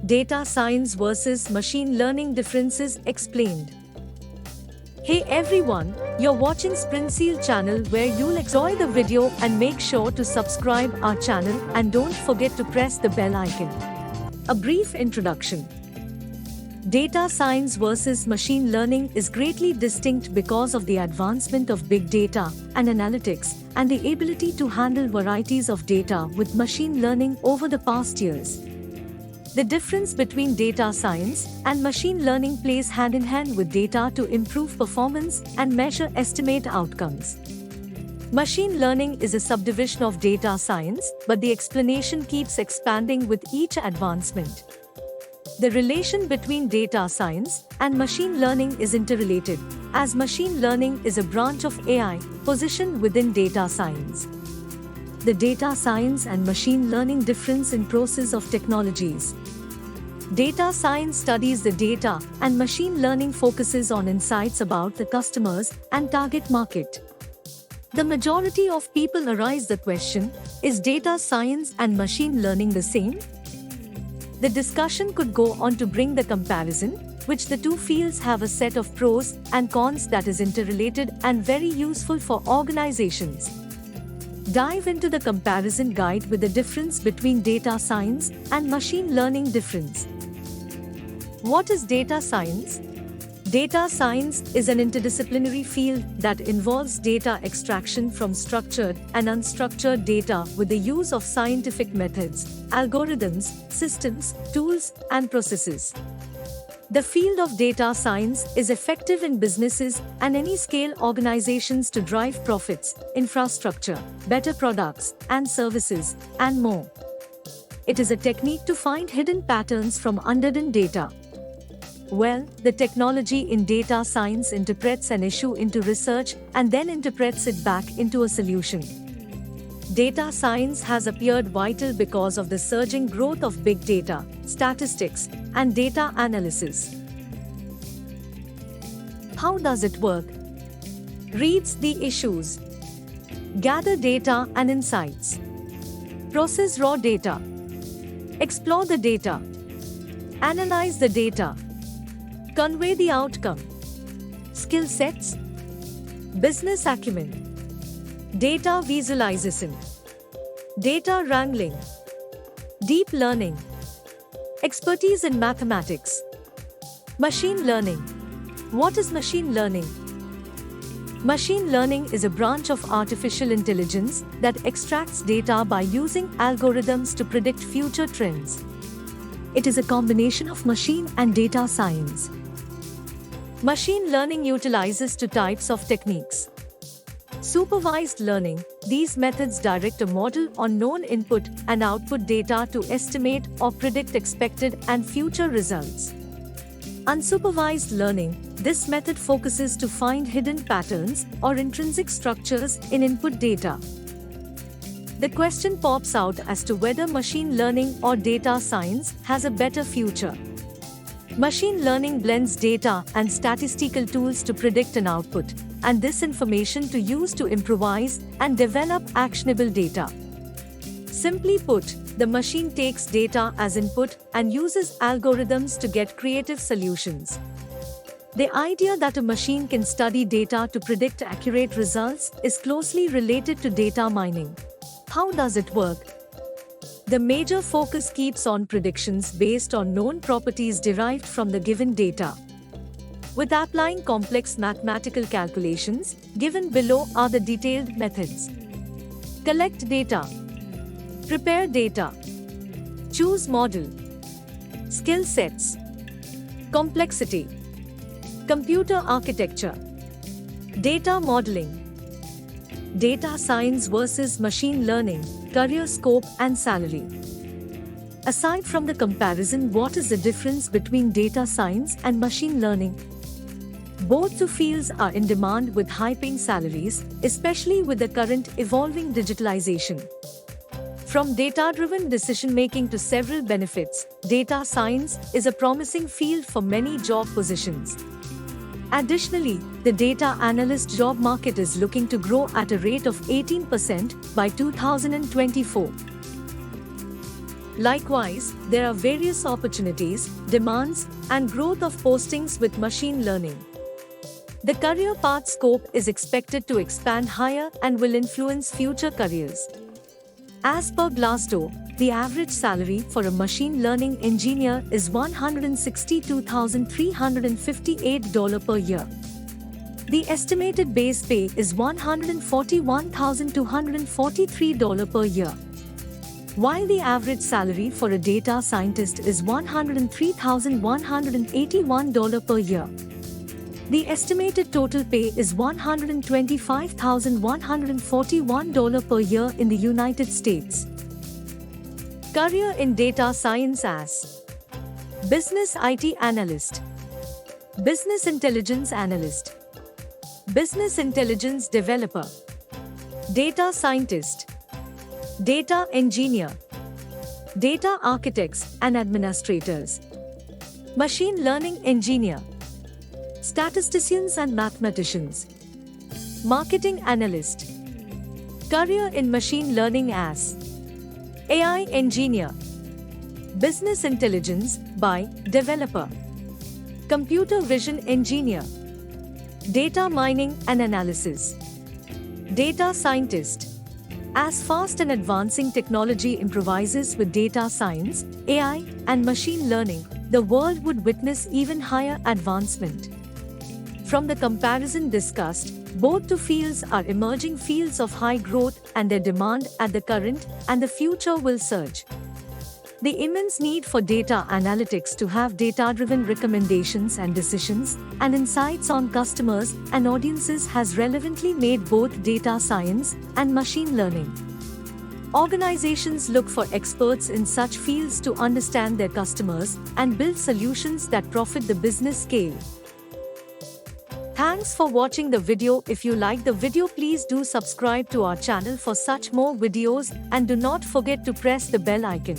Data science versus machine learning differences explained. Hey everyone, you're watching Sprintzeal channel where you'll enjoy the video and make sure to subscribe our channel and don't forget to press the bell icon. A brief introduction. Data science versus machine learning is greatly distinct because of the advancement of big data and analytics and the ability to handle varieties of data with machine learning over the past years. The difference between data science and machine learning plays hand in hand with data to improve performance and measure estimate outcomes. Machine learning is a subdivision of data science, but the explanation keeps expanding with each advancement. The relation between data science and machine learning is interrelated, as machine learning is a branch of AI positioned within data science. The data science and machine learning difference in process of technologies. Data science studies the data and machine learning focuses on insights about the customers and target market. The majority of people arise the question, is data science and machine learning the same? The discussion could go on to bring the comparison, which the two fields have a set of pros and cons that is interrelated and very useful for organizations. Dive into the comparison guide with the difference between data science and machine learning difference. What is data science? Data science is an interdisciplinary field that involves data extraction from structured and unstructured data with the use of scientific methods, algorithms, systems, tools, and processes. The field of data science is effective in businesses and any scale organizations to drive profits, infrastructure, better products and services, and more. It is a technique to find hidden patterns from underlying data. Well, the technology in data science interprets an issue into research and then interprets it back into a solution. Data science has appeared vital because of the surging growth of big data, statistics, and data analysis. How does it work? Reads the issues. Gather data and insights. Process raw data. Explore the data. Analyze the data. Convey the outcome. Skill sets. Business acumen. Data visualization. Data wrangling. Deep learning. Expertise in mathematics. Machine learning. What is machine learning? Machine learning is a branch of artificial intelligence that extracts data by using algorithms to predict future trends. It is a combination of machine and data science. Machine learning utilizes two types of techniques. Supervised learning. These methods direct a model on known input and output data to estimate or predict expected and future results. Unsupervised learning. This method focuses to find hidden patterns or intrinsic structures in input data. The question pops out as to whether machine learning or data science has a better future. Machine learning blends data and statistical tools to predict an output, and this information to use to improvise and develop actionable data. Simply put, the machine takes data as input and uses algorithms to get creative solutions. The idea that a machine can study data to predict accurate results is closely related to data mining. How does it work? The major focus keeps on predictions based on known properties derived from the given data. With applying complex mathematical calculations, given below are the detailed methods. Collect data. Prepare data. Choose model. Skill sets. Complexity. Computer architecture. Data modeling. Data science versus machine learning, career scope and salary. Aside from the comparison, what is the difference between data science and machine learning? Both the fields are in demand with high-paying salaries, especially with the current evolving digitalization. From data-driven decision-making to several benefits, data science is a promising field for many job positions. Additionally, the data analyst job market is looking to grow at a rate of 18% by 2024. Likewise, there are various opportunities, demands, and growth of postings with machine learning. The career path scope is expected to expand higher and will influence future careers. As per Glassdoor, the average salary for a machine learning engineer is $162,358 per year. The estimated base pay is $141,243 per year, while the average salary for a data scientist is $103,181 per year. The estimated total pay is $125,141 per year in the United States. Career in data science as Business IT Analyst, Business Intelligence Analyst, Business Intelligence Developer, Data Scientist, Data Engineer, Data Architects and Administrators, Machine Learning Engineer, Statisticians and Mathematicians, Marketing Analyst. Career in Machine Learning as AI Engineer, Business Intelligence by Developer, Computer Vision Engineer, Data Mining and Analysis, Data Scientist. As fast and advancing technology improvises with data science, AI, and machine learning, the world would witness even higher advancement. From the comparison discussed, both two fields are emerging fields of high growth, and their demand at the current and the future will surge. The immense need for data analytics to have data-driven recommendations and decisions and insights on customers and audiences has relevantly made both data science and machine learning. Organizations look for experts in such fields to understand their customers and build solutions that profit the business scale. Thanks for watching the video. If you like the video, please do subscribe to our channel for such more videos and do not forget to press the bell icon.